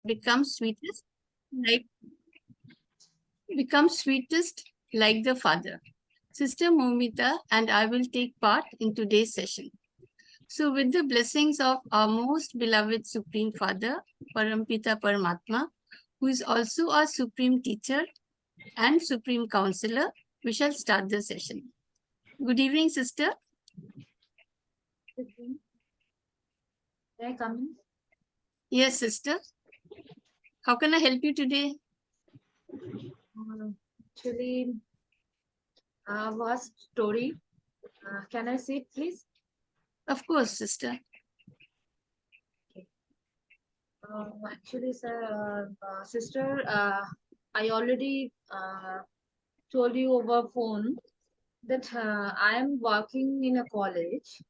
become sweetest like the father. Sister Momita and I will take part in today's session. So, with the blessings of our most beloved Supreme Father, Parampita Paramatma, who is also our Supreme Teacher and Supreme Counselor, we shall start the session. Good evening, sister. Can I come in? Yes, sister. How can I help you today? Actually, vast story. Can I see it, please? Of course, sister. Actually, sir, sister, I already told you over phone that I am working in a college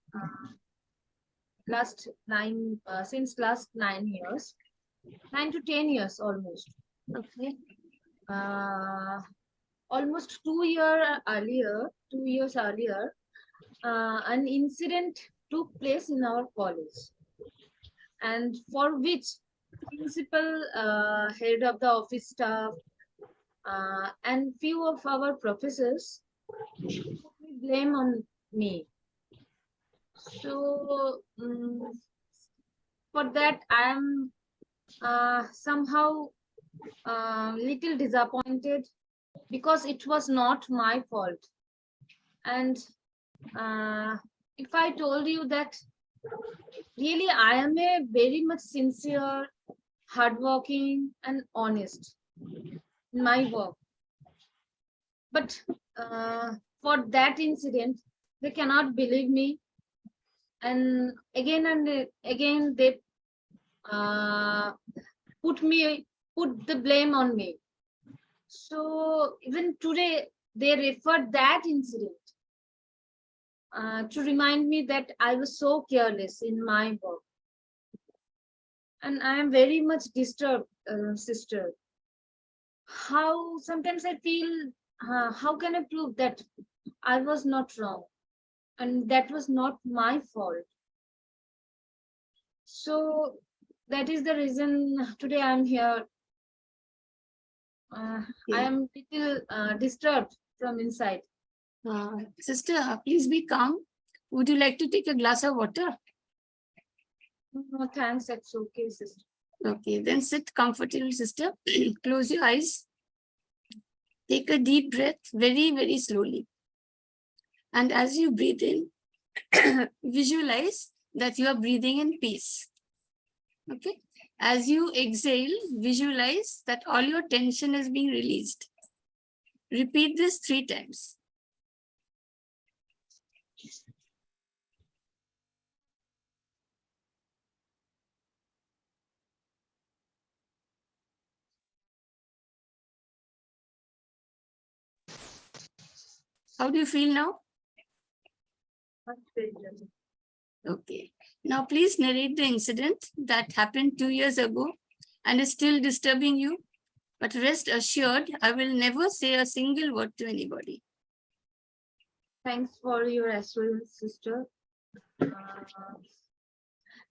since last 9 years, 9 to 10 years almost. Okay. Almost 2 years earlier, an incident took place in our college, and for which principal, head of the office staff, and few of our professors blame on me. So for that, I am somehow little disappointed because it was not my fault. And if I told you that really I am a very much sincere, hardworking, and honest in my work, but for that incident, they cannot believe me, and again they uh, put the blame on me. So even today, they referred that incident to remind me that I was so careless in my work. And I am very much disturbed, sister. How sometimes I feel, how can I prove that I was not wrong and that was not my fault? So that is the reason today I am here. I am little disturbed from inside. Sister, please be calm. Would you like to take a glass of water? No, thanks. That's okay, sister. Okay, then sit comfortably, sister. Close your eyes. Take a deep breath very, very slowly. And as you breathe in, visualize that you are breathing in peace. Okay. As you exhale, visualize that all your tension is being released. Repeat this 3 times. How do you feel now? Okay. Now please narrate the incident that happened 2 years ago and is still disturbing you. But rest assured, I will never say a single word to anybody. Thanks for your assurance, sister.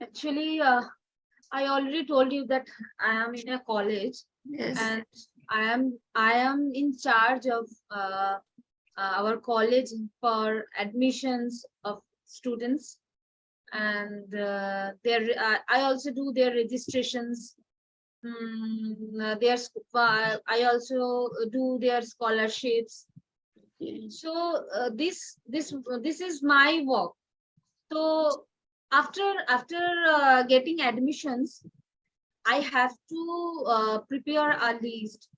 Actually, I already told you that I am in a college. Yes. And I am in charge of our college for admissions of students, and I also do their registrations. I also do their scholarships. So this is my work. So after getting admissions, I have to prepare a list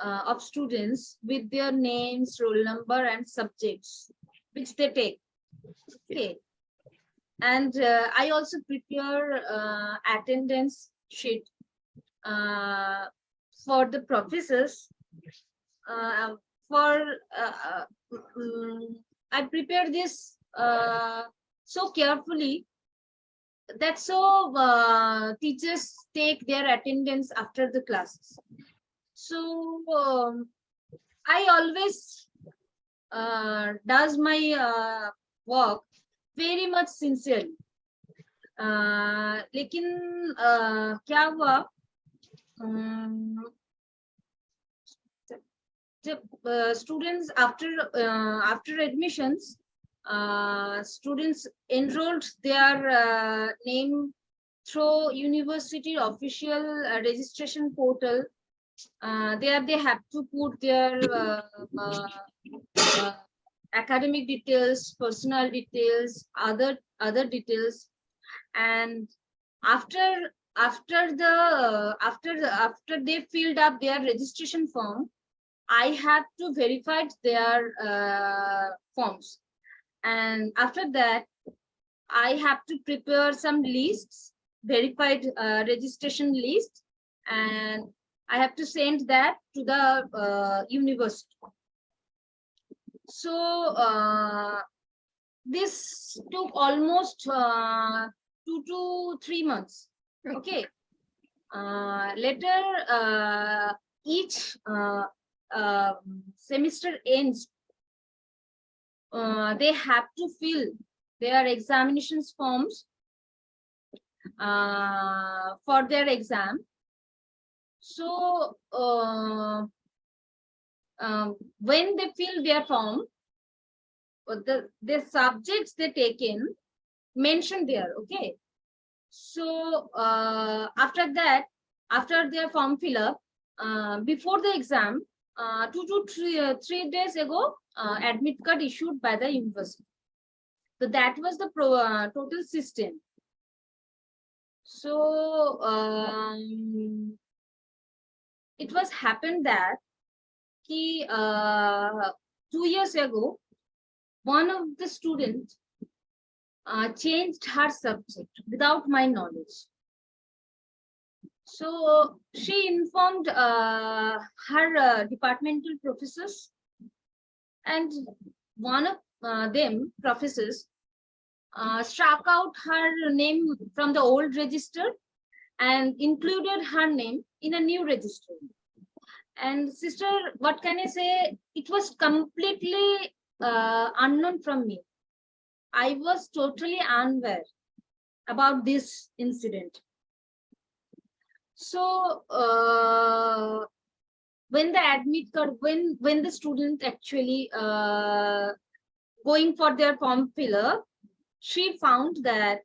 of students with their names, roll number, and subjects which they take. Okay, and I also prepare attendance sheet for the professors. I prepare this so carefully that so teachers take their attendance after the classes. So I always does my work very much sincerely. लेकिन क्या हुआ the students after admissions, students enrolled their name through university official registration portal. There they have to put their academic details, personal details, other details, and after they filled up their registration form, I have to verify their forms, and after that I have to prepare some lists, verified registration list, and I have to send that to the university. So this took almost 2 to 3 months. Okay. Later, each semester ends, they have to fill their examinations forms for their exam. So when they fill their form, the subjects they take in mentioned there. Okay. So after that, after their form fill up, before the exam, 2 to 3 days ago, admit card issued by the university. So that was the total system. So it was happened that 2 years ago, one of the students changed her subject without my knowledge. So she informed her departmental professors, and one of them professors struck out her name from the old register and included her name in a new register. And sister, what can I say? It was completely unknown from me. I was totally unaware about this incident. So when the admit card, when the student actually going for their form filler, she found that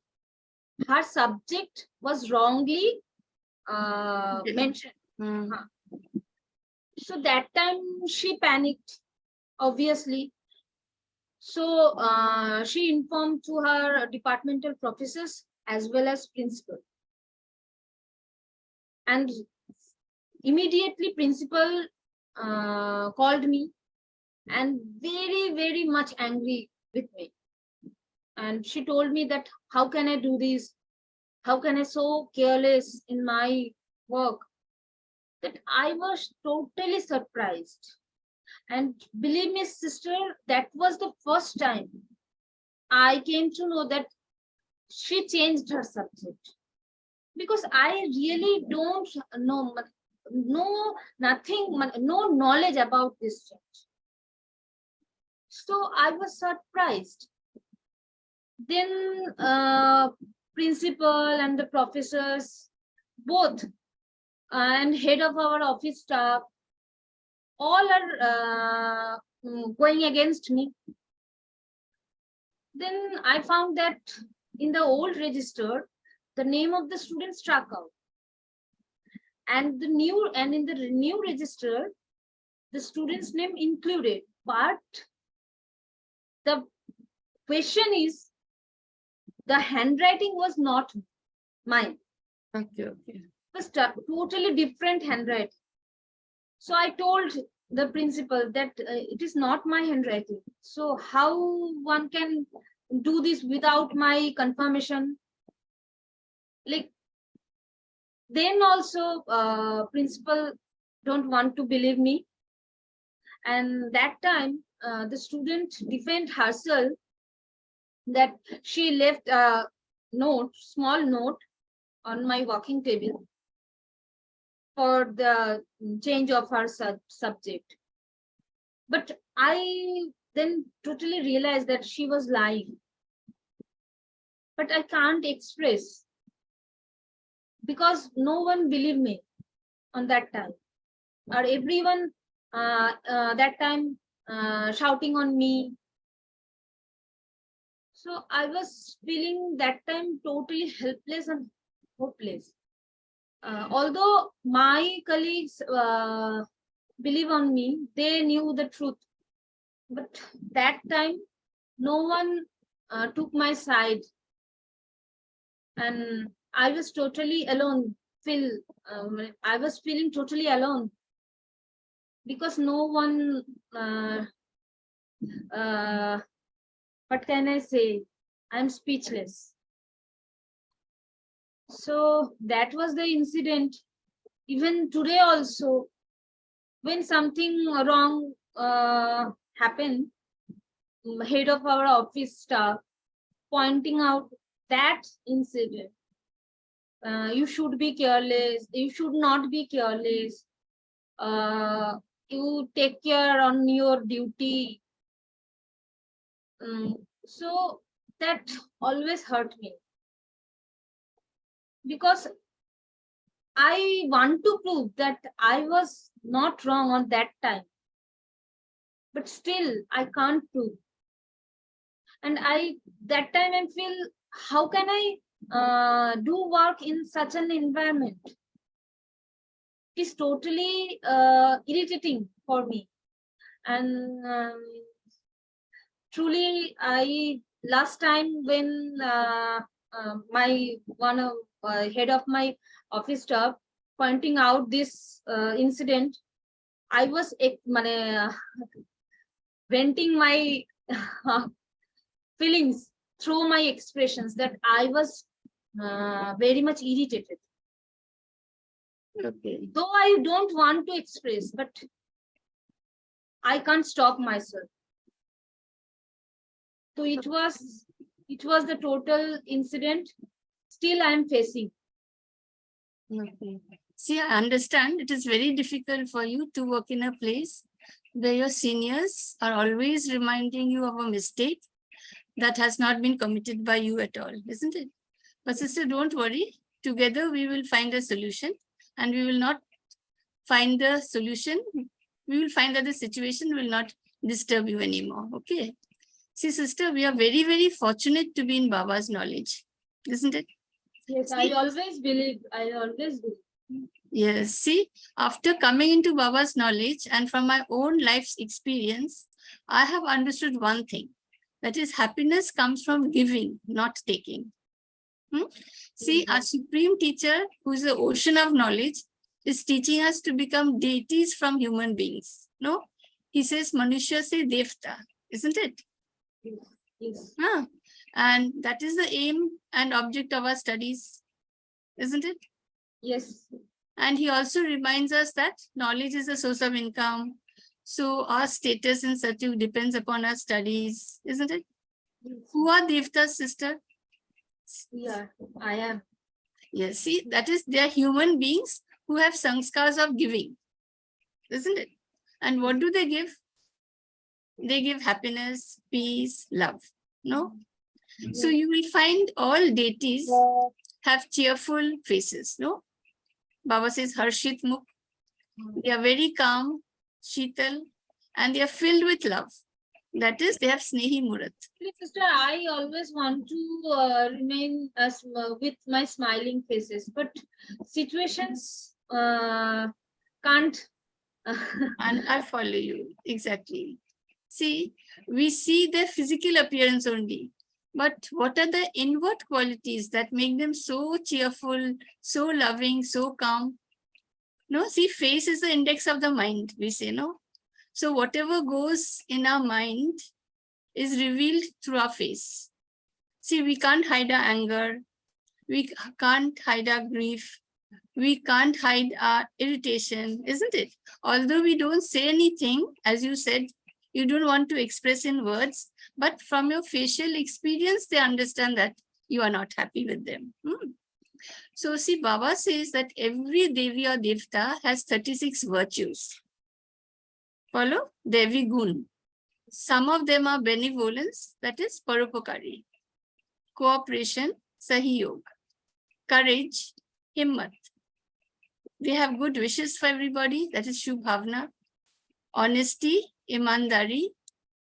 her subject was wrongly mentioned. So that time she panicked, obviously. So she informed to her departmental professors as well as principal. And immediately principal called me and very much angry with me. And she told me that how can I do this? How can I so careless in my work? That I was totally surprised. And believe me, sister, that was the first time I came to know that she changed her subject. Because I really don't know nothing, no knowledge about this change. So I was surprised. Then principal and the professors, both, and head of our office staff, all are going against me. Then I found that in the old register, the name of the student struck out, and in the new register, the student's name included. But the question is, the handwriting was not mine. Okay. It was totally different handwriting. So I told the principal that it is not my handwriting. So how one can do this without my confirmation? Like, then also principal don't want to believe me. And that time the student defend herself that she left a small note on my working table for the change of her subject. But I then totally realized that she was lying. But I can't express because no one believed me. on that time, or everyone that time shouting on me. So I was feeling that time totally helpless and hopeless. Although my colleagues believe on me, they knew the truth. But that time, no one took my side, and I was totally alone. I was feeling totally alone because no one. What can I say? I'm speechless. So that was the incident. Even today also, when something wrong happened, head of our office staff pointing out that incident. You should be careless. You should not be careless. You take care on your duty. So that always hurt me, because I want to prove that I was not wrong on that time, but still I can't prove. And that time I feel, how can I do work in such an environment? It is totally irritating for me. And truly, last time when my one of head of my office staff pointing out this incident, I was venting my feelings through my expressions, that I was very much irritated. Okay. Though I don't want to express, but I can't stop myself. So it was the total incident. Still, I am facing. Okay. See, I understand it is very difficult for you to work in a place where your seniors are always reminding you of a mistake that has not been committed by you at all, isn't it? But sister, don't worry. Together we will find a solution, and we will not find the solution. We will find that the situation will not disturb you anymore. Okay. See, sister, we are very, very fortunate to be in Baba's knowledge, isn't it? Yes, I always believe. Yes, see, after coming into Baba's knowledge and from my own life's experience, I have understood one thing. That is, happiness comes from giving, not taking. See, our supreme teacher, who is the ocean of knowledge, is teaching us to become deities from human beings. No? He says, Manushya se devta, isn't it? Yes. And that is the aim and object of our studies, isn't it? Yes. And he also reminds us that knowledge is a source of income. So our status in Satyu depends upon our studies, isn't it? Yes. Who are Devta's sister? Yeah, I am. Yes, see, that is, they are human beings who have sanskars of giving, isn't it? And what do they give? They give happiness, peace, love. No? So you will find all deities have cheerful faces. No? Baba says Harshit Mukh. They are very calm, Sheetal, and they are filled with love. That is, they have Snehi Murat. Sister, I always want to remain with my smiling faces, but situations can't. And I follow you, exactly. See, we see their physical appearance only, but what are the inward qualities that make them so cheerful, so loving, so calm? No, see, face is the index of the mind, we say, no? So whatever goes in our mind is revealed through our face. See, we can't hide our anger. We can't hide our grief. We can't hide our irritation, isn't it? Although we don't say anything, as you said, you don't want to express in words, but from your facial experience, they understand that you are not happy with them. So see, Baba says that every Devi or Devta has 36 virtues. Follow? Devi Gun. Some of them are benevolence, that is paropakari, cooperation, sahiyog, courage, himmat, They have good wishes for everybody. That is Shubh Bhavna. Honesty, imandari,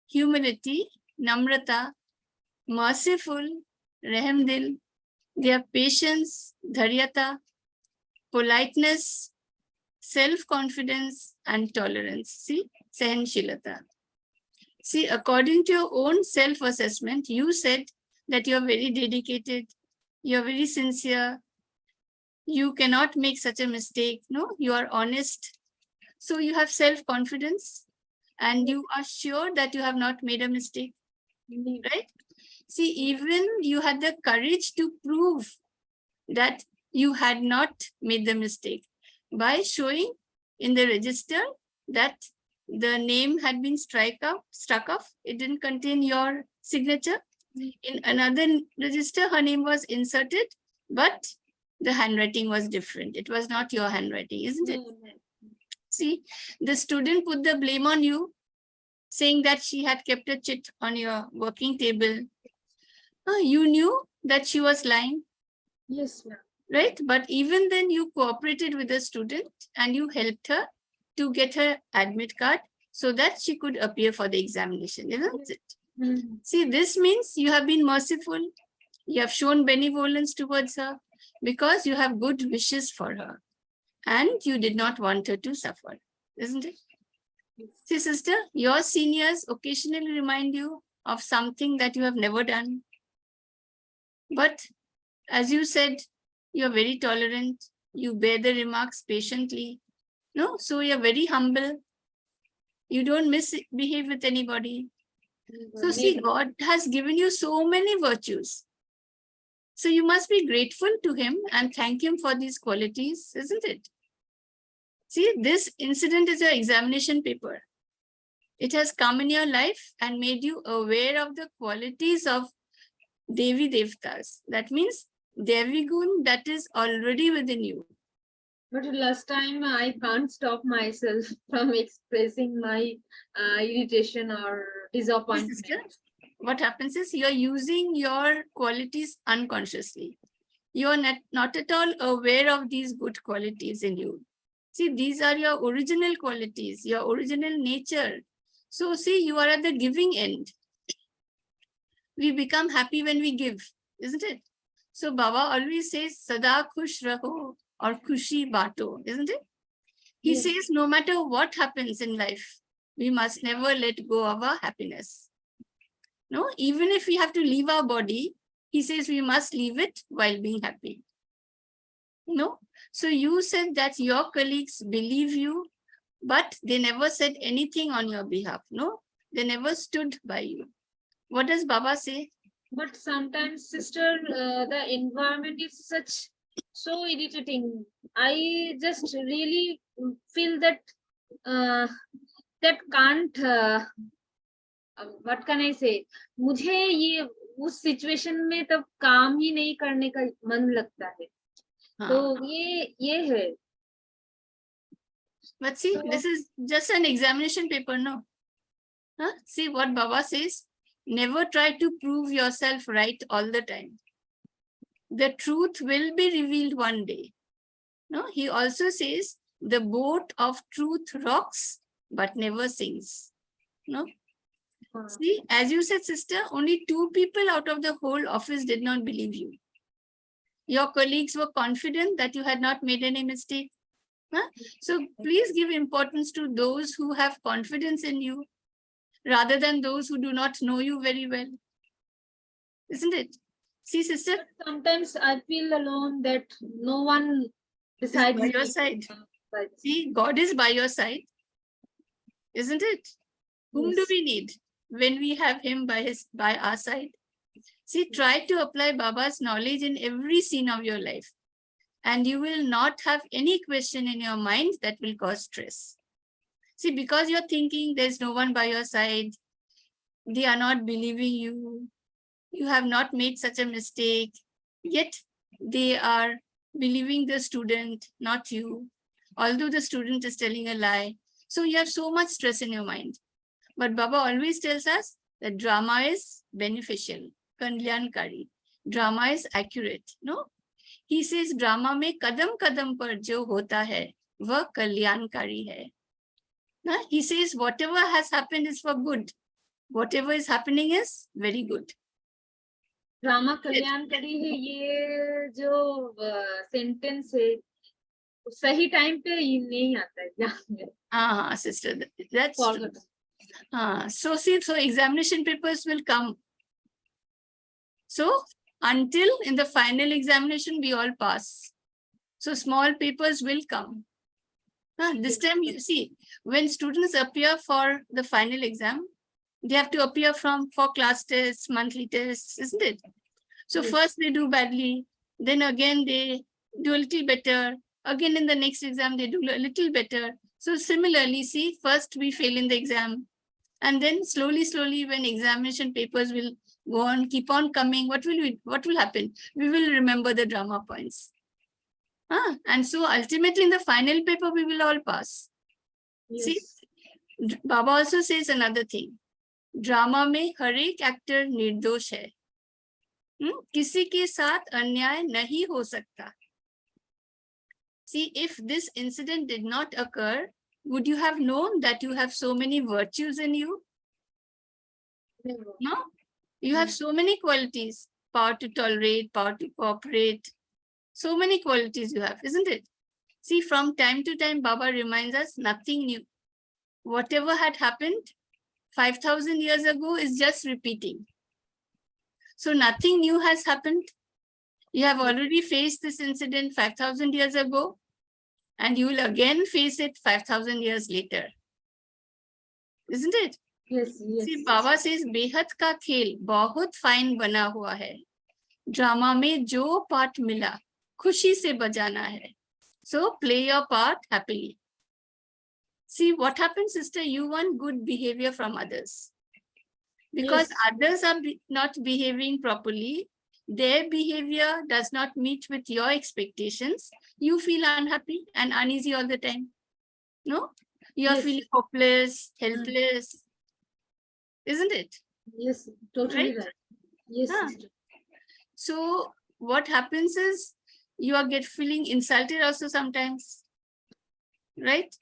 humility, namrata, merciful, rahmdil. They have patience, dharyata, politeness, self-confidence, and tolerance. See, sahanshilata. See, according to your own self-assessment, you said that you are very dedicated, you are very sincere, you cannot make such a mistake. No, you are honest. So you have self-confidence and you are sure that you have not made a mistake, right? See, even you had the courage to prove that you had not made the mistake by showing in the register that the name had been struck off. It didn't contain your signature. In another register, her name was inserted, but the handwriting was different. It was not your handwriting, isn't it? See, the student put the blame on you, saying that she had kept a chit on your working table. You knew that she was lying. Yes, ma'am. Right? But even then you cooperated with the student and you helped her to get her admit card so that she could appear for the examination, isn't it? Mm-hmm. See, this means you have been merciful. You have shown benevolence towards her because you have good wishes for her and you did not want her to suffer, isn't it? See, sister, your seniors occasionally remind you of something that you have never done. But as you said, you're very tolerant. You bear the remarks patiently. No, so you're very humble. You don't misbehave with anybody. So see, God has given you so many virtues. So you must be grateful to him and thank him for these qualities, isn't it? See, this incident is your examination paper. It has come in your life and made you aware of the qualities of Devi Devtas. That means Devi Gun that is already within you. But last time I can't stop myself from expressing my irritation or disappointment. Sister, what happens is you're using your qualities unconsciously. You're not at all aware of these good qualities in you. See, these are your original qualities, your original nature. So see, you are at the giving end. We become happy when we give, isn't it? So Baba always says, Sada khush raho or khushi bato, isn't it? He says, no matter what happens in life, we must never let go of our happiness. No, even if we have to leave our body, he says we must leave it while being happy. No, so you said that your colleagues believe you, but they never said anything on your behalf. No, they never stood by you. What does Baba say? But sometimes, sister, the environment is so irritating. I just really feel that that can't. What can I say? मुझे ये उस situation में तब काम ही नहीं करने का मन लगता है. तो ये है. But see, this is just an examination paper, no? See what Baba says. Never try to prove yourself right all the time. The truth will be revealed one day. No, he also says the boat of truth rocks but never sinks. No. See, as you said, sister, only 2 people out of the whole office did not believe you. Your colleagues were confident that you had not made any mistake. So please give importance to those who have confidence in you rather than those who do not know you very well. Isn't it? See, sister? Sometimes I feel alone that no one decides by your side. See, God is by your side. Isn't it? Whom do we need when we have him by our side? See, try to apply Baba's knowledge in every scene of your life. And you will not have any question in your mind that will cause stress. See, because you're thinking there's no one by your side, they are not believing you, you have not made such a mistake, yet they are believing the student, not you, although the student is telling a lie. So you have so much stress in your mind. But Baba always tells us that drama is beneficial, kalyankari. Drama is accurate, no? He says drama में कदम कदम पर जो होता है वह कल्याणकारी है. He says whatever has happened is for good. Whatever is happening is very good. Drama कल्याणकारी है, ये जो सेंटेंस है सही टाइम पे नहीं आता है एग्जाम में. हाँ sister, that's true. So examination papers will come. So until in the final examination we all pass. So small papers will come. This time you see, when students appear for the final exam, they have to appear for class tests, monthly tests, isn't it? So Yes. First they do badly, then again they do a little better, again in the next exam they do a little better. So similarly, see, first we fail in the exam, and then slowly when examination papers will go on, keep on coming, what will happen? We will remember the drama points. And so ultimately in the final paper we will all pass. Yes. See, Baba also says another thing. Drama में हर एक actor निर्दोष है. किसी के साथ अन्याय नहीं हो सकता. See, if this incident did not occur, would you have known that you have so many virtues in you? No? You have so many qualities. Power to tolerate, power to cooperate. So many qualities you have, isn't it? See, from time to time, Baba reminds us nothing new. Whatever had happened 5,000 years ago is just repeating. So nothing new has happened. You have already faced this incident 5,000 years ago, and you will again face it 5,000 years later. Isn't it? Yes, yes. See, Baba says, बेहद का खेल बहुत fine बना हुआ है. Drama में जो part मिला खुशी से बजाना है. So play your part happily. See what happens, sister, you want good behavior from others. Because Yes. others are not behaving properly, their behavior does not meet with your expectations, you feel unhappy and uneasy all the time. No? You are Yes. feeling hopeless, helpless. Isn't it? Yes, totally Right? right. Yes, Huh. sister. So what happens is you are feeling insulted also sometimes. Right?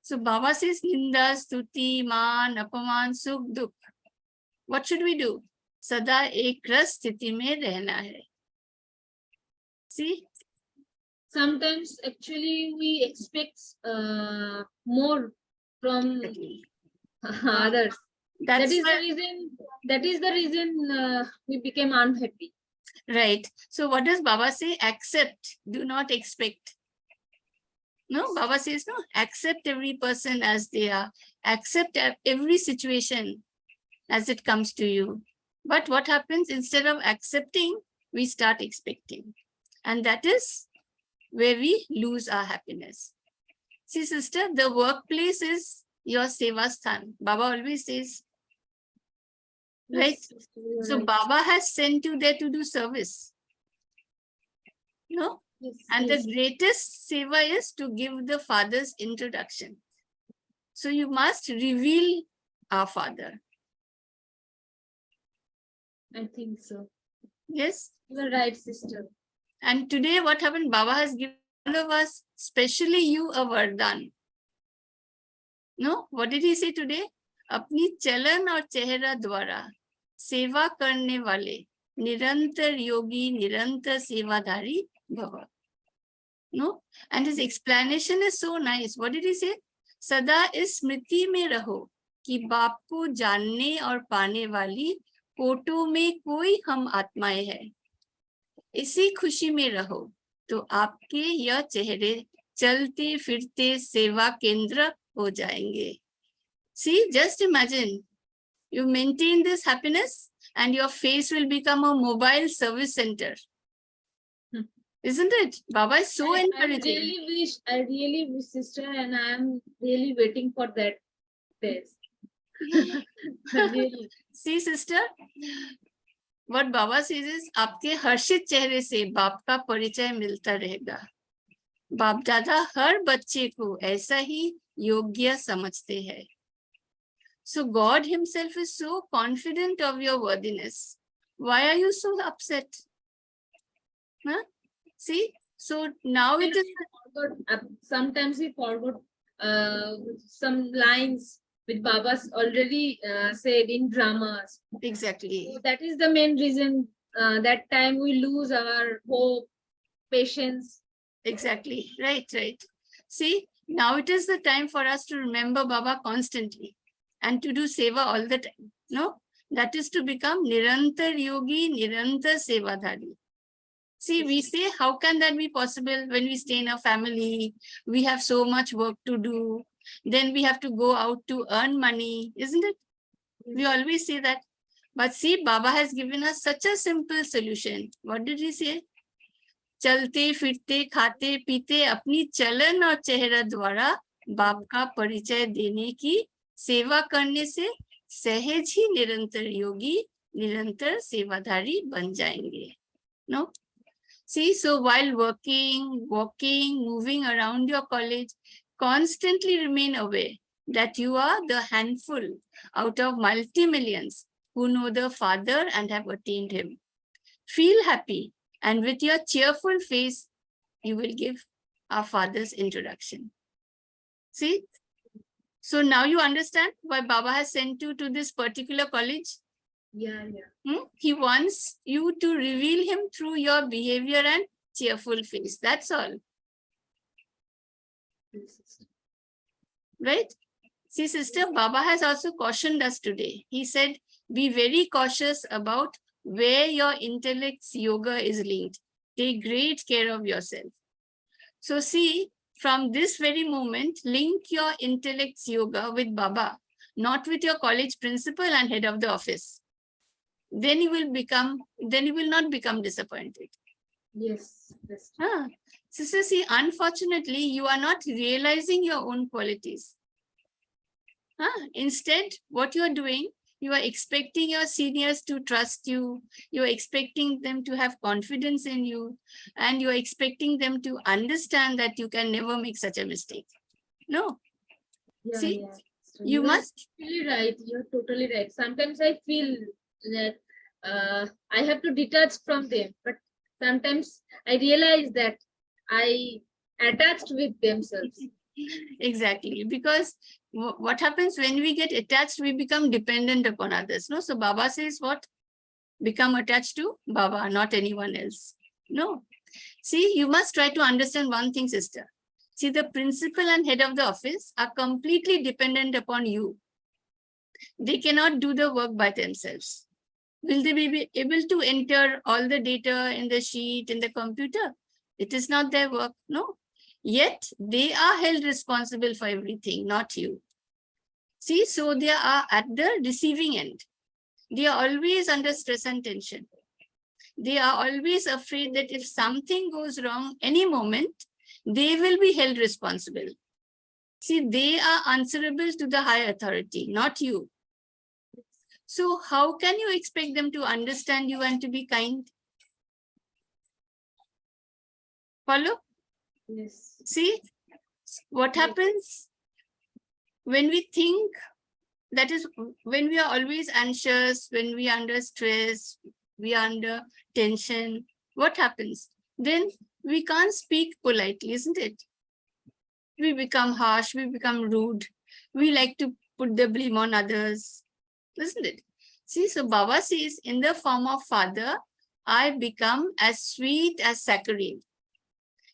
So Baba says Ninda, Stuti, Man, Apaman, Sukh, Dukh. What should we do? Sada ek ras sthiti mein rehna hai. See? Sometimes actually we expect more from others. That is the reason we became unhappy. Right. So what does Baba say? Accept. Do not expect. No, Baba says, no, accept every person as they are. Accept every situation as it comes to you. But what happens? Instead of accepting, we start expecting. And that is where we lose our happiness. See, sister, the workplace is your seva sthan. Baba always says, right? Yes, So right. Baba has sent you there to do service. No? Yes, And yes. the greatest seva is to give the Father's introduction. So you must reveal our Father. I think so. Yes? You are right, sister. And today what happened? Baba has given all of us, especially you, a vardhan. No? What did he say today? अपनी चलन और चेहरा द्वारा सेवा करने वाले निरंतर योगी निरंतर सेवाधारी भव. No? And his explanation is so nice. What did he say? सदा इस स्मृति में रहो कि बाप को जानने और पाने वाली कोटों में कोई हम आत्माएं हैं. इसी खुशी में रहो तो आपके यह चेहरे चलते फिरते सेवा केंद्र हो जाएंगे. See, just imagine, you maintain this happiness and your face will become a mobile service center. Isn't it? Baba is so encouraging. I really wish, sister, and I am really waiting for that days. Really. See, sister, what Baba says is, आपके हर्षित चेहरे से बाप का परिचय मिलता रहेगा. बाप दादा हर बच्चे को ऐसा ही योग्य समझते हैं. So God himself is so confident of your worthiness. Why are you so upset? Huh? See, so now it is Sometimes we forgot some lines which Baba's already said in dramas. exactly. So that is the main reason that time we lose our hope, patience. Exactly. Right, right. See, now it is the time for us to remember Baba constantly and to do seva all the time. No, that is to become Nirantar Yogi, Nirantar Sevadhari. See, we say, how can that be possible when we stay in a family? We have so much work to do. Then we have to go out to earn money, isn't it? We always say that. But see, Baba has given us such a simple solution. What did he say? चलते फिरते खाते पीते अपनी चलन और चेहरा द्वारा बाप का परिचय देने की सेवा करने से सहज ही निरंतर योगी निरंतर सेवाधारी बन जाएंगे. No? See, so while working, walking, moving around your college, constantly remain aware that you are the handful out of multi-millions who know the Father and have attained him. Feel happy, and with your cheerful face, you will give our Father's introduction. See? So now you understand why Baba has sent you to this particular college? Yeah, yeah. He wants you to reveal him through your behavior and cheerful face. That's all. Right? See, sister, Baba has also cautioned us today. He said, be very cautious about where your intellect's yoga is linked. Take great care of yourself. So see, from this very moment, link your intellect's yoga with Baba, not with your college principal and head of the office. Then you will not become disappointed. Yes. Yes. Sister, see, unfortunately, you are not realizing your own qualities. Instead, what you are doing, you are expecting your seniors to trust you. You are expecting them to have confidence in you. And you are expecting them to understand that you can never make such a mistake. No. Yeah, see, yeah. So you must. Totally right. You're totally right. Sometimes I feel that I have to detach from them, but sometimes I realize that I attached with themselves. Exactly, because what happens when we get attached, we become dependent upon others. No, so Baba says what? Become attached to Baba, not anyone else. No. See, you must try to understand one thing, sister. See, the principal and head of the office are completely dependent upon you. They cannot do the work by themselves. Will they be able to enter all the data in the sheet, in the computer? It is not their work, no. Yet, they are held responsible for everything, not you. See, so they are at the receiving end. They are always under stress and tension. They are always afraid that if something goes wrong any moment, they will be held responsible. See, they are answerable to the high authority, not you. So how can you expect them to understand you and to be kind? Follow? Yes. See, what happens when we think, that is when we are always anxious, when we are under stress, we are under tension, what happens? Then we can't speak politely, isn't it? We become harsh, we become rude. We like to put the blame on others, isn't it? See, so Baba says, in the form of Father, I become as sweet as saccharine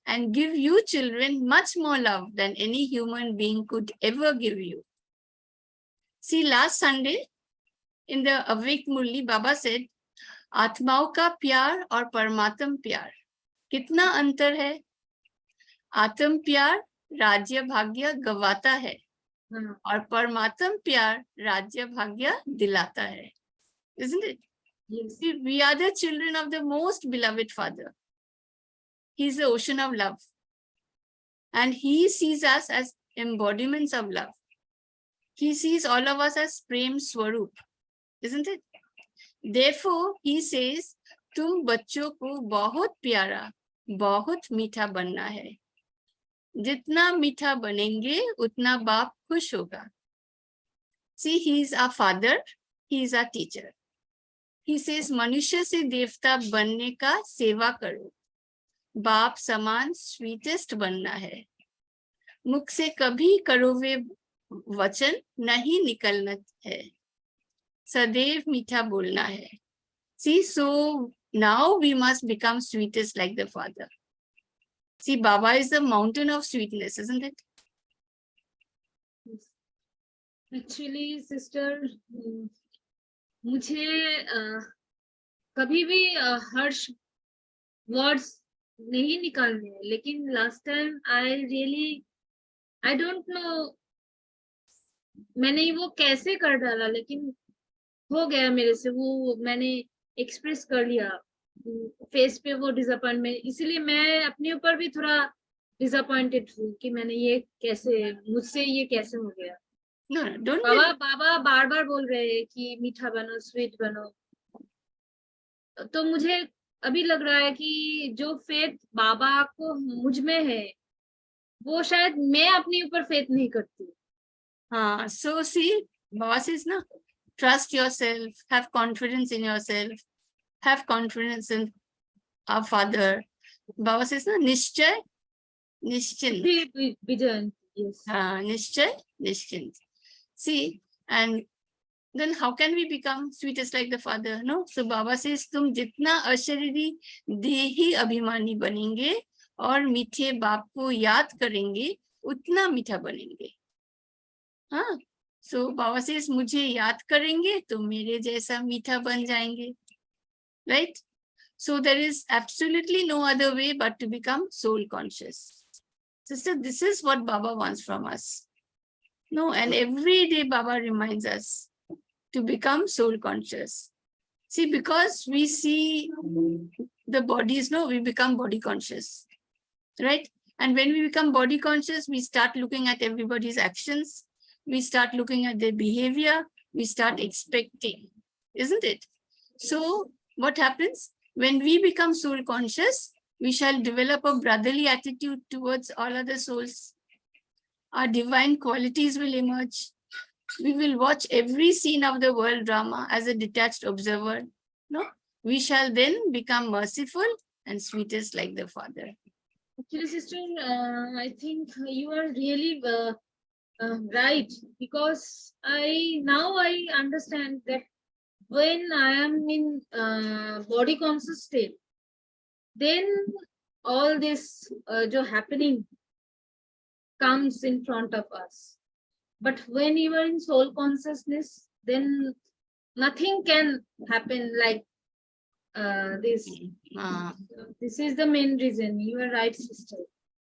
and give you children much more love than any human being could ever give you. See, last Sunday, in the Awake Murli, Baba said, आत्माओं का प्यार और परमात्म प्यार कितना अंतर है? आत्म प्यार राज्य भाग्य गवाता है और परमात्म प्यार राज्य भाग्य दिलाता है. Isn't it? Yes. See, we are the children of the most beloved Father. He is the ocean of love. And he sees us as embodiments of love. He sees all of us as premswaroop. Isn't it? Therefore, he says, तुम बच्चों को बहुत प्यारा, बहुत मीठा बनना है. जितना मीठा बनेंगे, उतना बाप खुश होगा. See, he is our father, he is our teacher. He says, मनुष्य से देवता बनने का सेवा करो. बाप समान स्वीटेस्ट बनना है, मुख से कभी करुवे वचन नहीं निकलना है, सदेव मीठा बोलना है. See, so now we must become sweetest like the Father. See, Baba is the mountain of sweetness, isn't it? Actually, sister, मुझे कभी भी हर्ष वर्ड्स नहीं निकालने हैं, लेकिन last time I don't know मैंने वो कैसे कर डाला, लेकिन हो गया मेरे से, वो मैंने एक्सप्रेस कर लिया फेस पे वो डिसअपॉइंटमेंट. इसीलिए मैं अपने ऊपर भी थोड़ा डिसअपॉइंटेड हूँ कि मैंने ये कैसे, मुझसे ये कैसे हो गया. No, don't be. बाबा बार बार बोल रहे हैं कि मीठा बनो, स्वीट बनो. तो मुझे अभी लग रहा है कि जो फेथ बाबा को मुझ में है, वो शायद मैं अपने ऊपर फेथ नहीं करती. हाँ, so see, Baba says na, trust yourself, have confidence in yourself, have confidence in our Father. Baba says na, निश्चय निश्चिंत. विजन. Yes. हाँ, निश्चय निश्चिंत. See, and then how can we become sweetest like the Father? No, so Baba says, तुम जितना अशरीरी देही अभिमानी बनेंगे और मीठे बाप को याद करेंगे, उतना मीठा बनेंगे. हाँ, so Baba says, मुझे याद करेंगे तो मेरे जैसा मीठा बन जाएंगे, right? So there is absolutely no other way but to become soul conscious. Sister, this is what Baba wants from us. No, and every day Baba reminds us to become soul conscious. See, because we see the bodies, no, we become body conscious, right? And when we become body conscious, we start looking at everybody's actions. We start looking at their behavior. We start expecting, isn't it? So what happens? When we become soul conscious, we shall develop a brotherly attitude towards all other souls. Our divine qualities will emerge. We will watch every scene of the world drama as a detached observer. No, we shall then become merciful and sweetest like the Father. Actually, sister, I think you are really right, because I understand that when I am in body conscious state, then all this jo happening comes in front of us. But when you are in soul consciousness, then nothing can happen like this. This is the main reason. You are right, sister.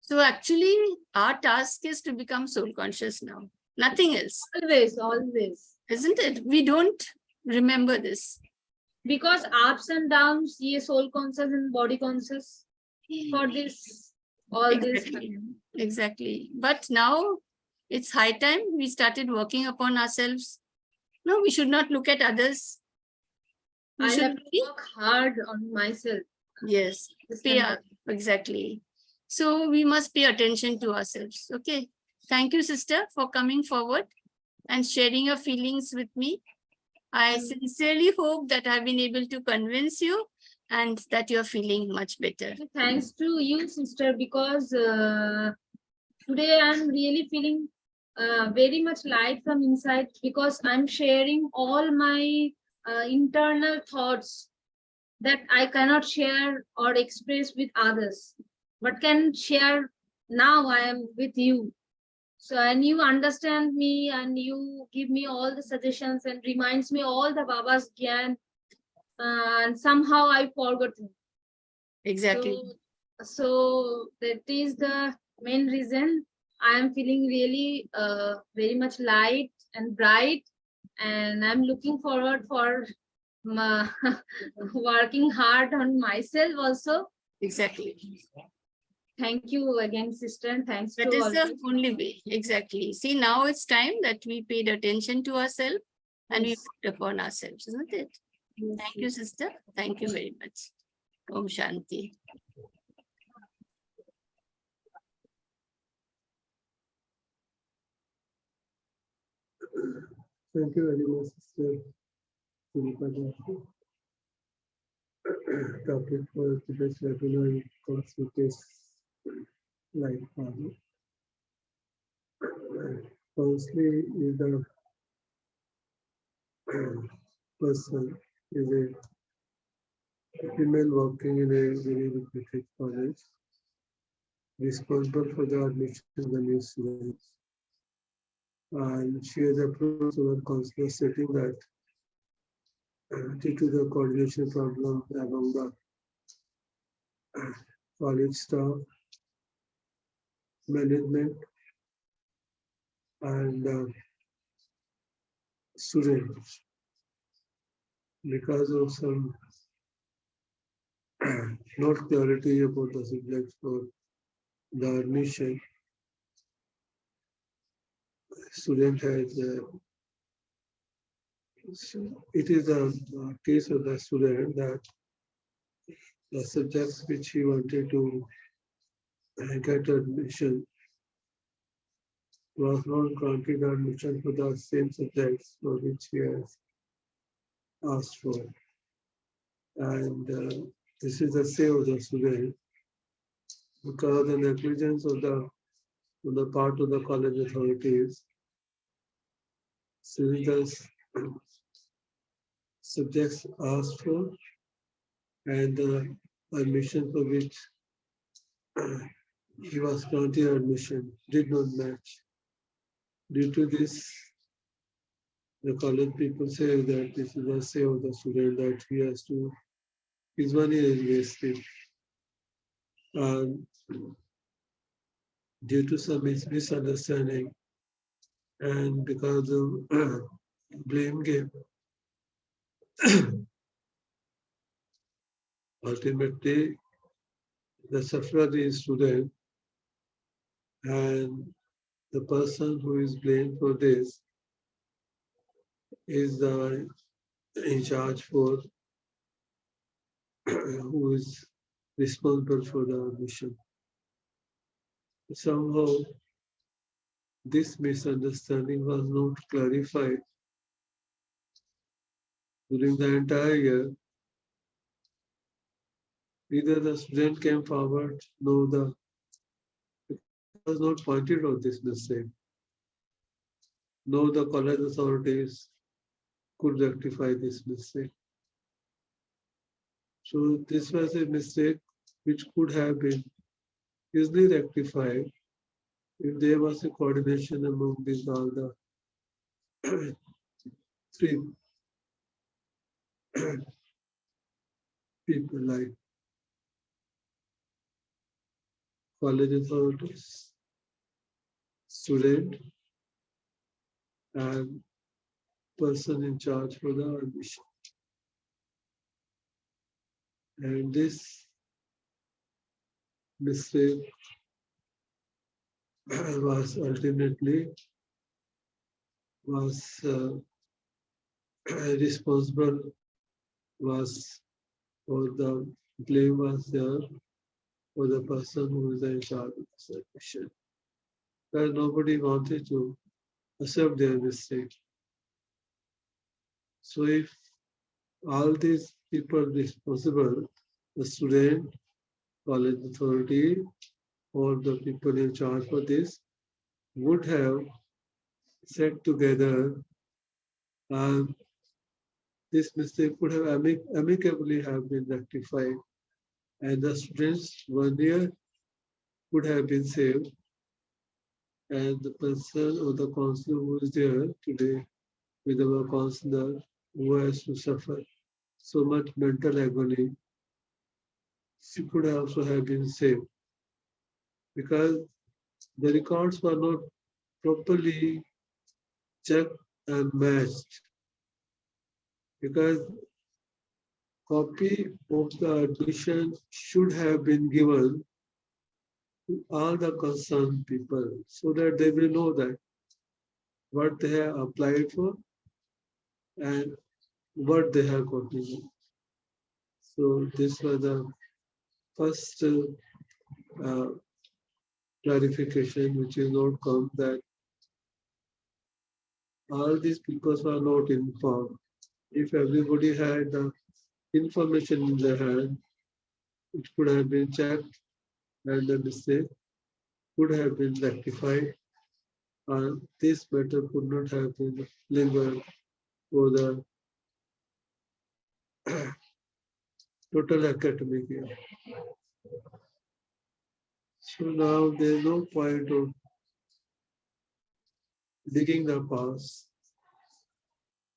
So actually, our task is to become soul conscious now. Nothing else. Always, always. Isn't it? We don't remember this. Because ups and downs, ye soul conscious and body conscious. For this, all exactly. this. Exactly. But now it's high time we started working upon ourselves. No, we should not look at others. I have to work hard on myself. Yes, exactly. So we must pay attention to ourselves. Okay. Thank you, sister, for coming forward and sharing your feelings with me. I sincerely hope that I've been able to convince you and that you're feeling much better. Thanks to you, sister, because today I'm really feeling very much light from inside, because I'm sharing all my internal thoughts that I cannot share or express with others, but can share now. I am with you. So, and you understand me and you give me all the suggestions and reminds me all the Baba's Gyan, and somehow I forgot him. Exactly. So that is the main reason I am feeling really very much light and bright, and I'm looking forward for working hard on myself also. Exactly. Thank you again, sister, and thanks that to is all. The only way. Exactly. See, now it's time that we paid attention to ourselves and we worked upon ourselves, isn't it? Yes. Thank you, sister. Thank you very much. Om Shanti. Thank you very much, sister. topic for today's webinar comes with this life partner. Firstly, is the person is a female working in a very reputed college, responsible for the admission of the new students. And she has approached our counselor stating that due to the coordination problem among the college staff, management, and students, because of some not clarity about the subjects for the admission, student has it is a case of the student that the subjects which he wanted to get admission was not granted admission for the same subjects for which he has asked for. And this is the say of the student because the negligence of the part of the college authorities, since the subjects asked for and the admission for which he was granted admission did not match. Due to this, the college people say that this is a say of the student that he has to, his money is wasted. And due to some misunderstanding and because of blame game, ultimately the sufferer is student and the person who is blamed for this is the in charge for who is responsible for the admission. Somehow this misunderstanding was not clarified during the entire year. Neither the student came forward nor the because he was not pointed out this mistake. Nor the college authorities could rectify this mistake. So this was a mistake which could have been easily rectified if there was a coordination among these all the three people like college authorities, student, and person in charge for the admission. And this mistake was ultimately responsible was or the blame was there for the person who is in charge of this admission. Because nobody wanted to accept their mistake. So if all these people responsible, the student, college authority, or the people in charge for this, would have sat together and this mistake would have amicably have been rectified and the students 1 year could have been saved and the person or the counselor who is there today with our counselor who has to suffer so much mental agony, she could also have been saved because the records were not properly checked and matched because copy of the admission should have been given to all the concerned people so that they will know that what they have applied for and what they have gotten. So this was the first clarification which is not come that all these people were not informed. If everybody had information in their hand. It could have been checked and the mistake could have been rectified, and this matter could not have been lingered for the total academic year. So now there is no point of digging the past.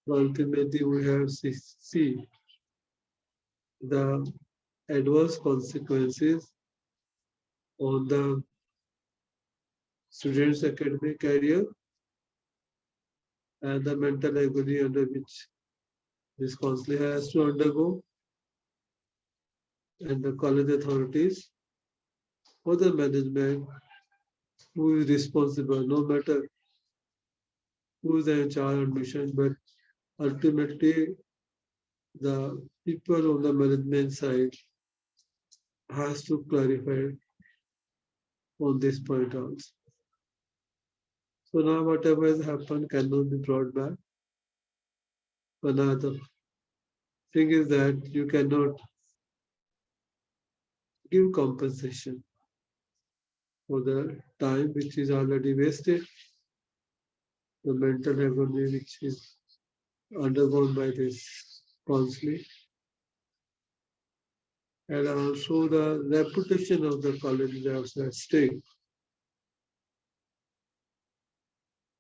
Ultimately, we have to see the adverse consequences on the student's academic career and the mental agony under which this counselor has to undergo, and the college authorities or the management who is responsible, no matter who is in charge of admission, but ultimately the people on the management side has to clarify on this point also. So now whatever has happened cannot be brought back. Another thing is that you cannot give compensation for the time which is already wasted, the mental agony which is undergone by this counseling, and also the reputation of the college is also at stake,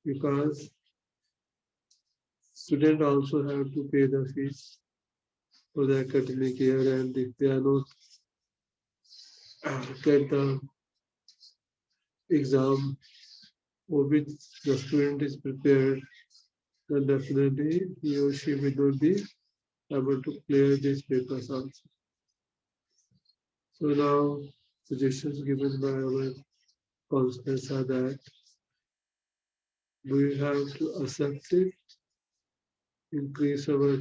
because students also have to pay the fees for the academic year, and if they are not get the exam for which the student is prepared, then definitely he or she will not be able to clear these papers also. So now suggestions given by our counselors are that we have to accept it, increase our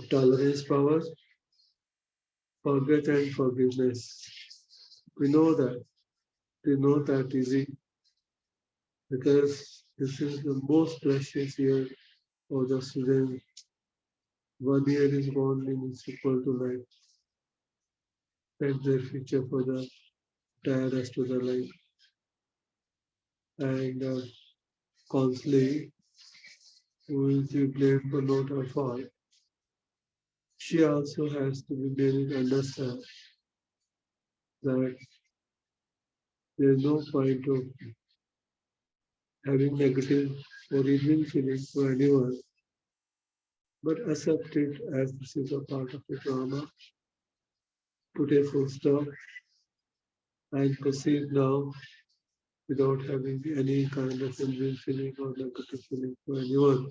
tolerance power, forget and forgiveness. We know that. We know that easy because this is the most precious year for the student. 1 year is gone and it's equal to life. And their future for the entire rest of their life. And counseling will be blamed for not her fault. She also has to be made to understand that there is no point of having negative or evil feelings for anyone, but accept it as this is a part of the drama, put a full stop, and proceed now without having any kind of evil feeling or negative feeling for anyone.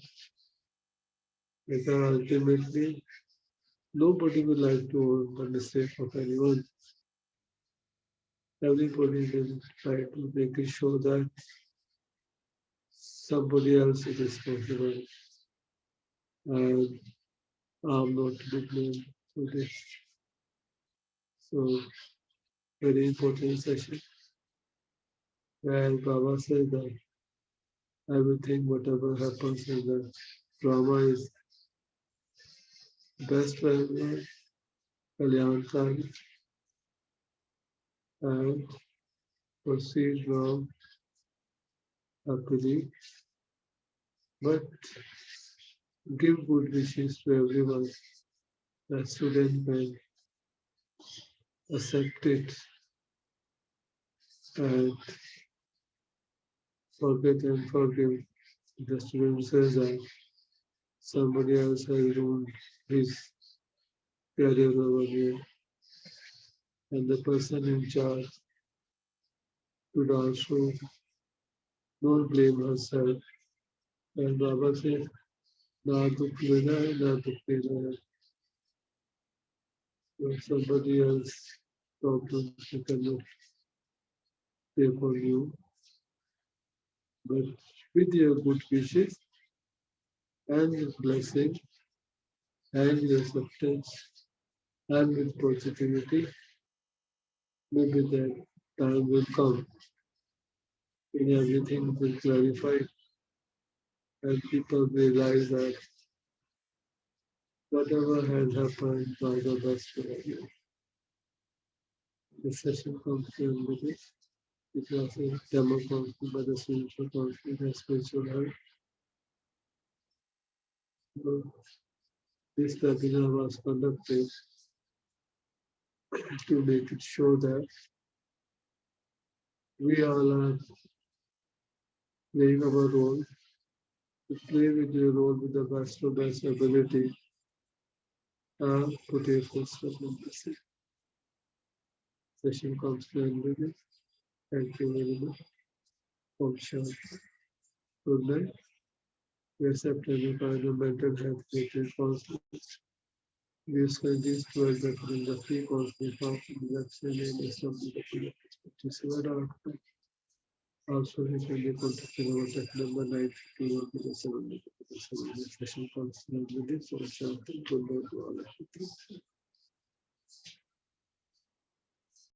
Because ultimately, nobody would like to own the mistake of anyone. Everybody will try to make it sure that somebody else is responsible and I'm not to be blamed for this. So, very important session where Baba said that everything, whatever happens in the drama is best for everyone, Kalyankari, and proceed now happily, but give good wishes to everyone. The student can accept it and forget and forgive. The student says that somebody else has ruined his career over here, and the person in charge should also not blame herself. And Baba says, "Na dukh lena hai, na dukh dena hai." When somebody else problems you cannot take on you, but with your good wishes and with blessing and with acceptance and with positivity, maybe that time will come when everything will clarify and people realize that Whatever has happened, try the best to have you. The session comes to end with this. It was a demo conflict by the spiritual conflict and spiritual health. This webinar was conducted to make it show that we all are playing our role, to play with your role with the best of best ability and put your full step in this. Session comes to end with this. Thank you very much. Om Shanti. Good night. We accept any kind of mental health related conflict. We use these to better in the free conflict of election and assembly the sewa outcome. Also, we can be contacted over that number 951 session comes with this. So, Shanti. Good night to all of you.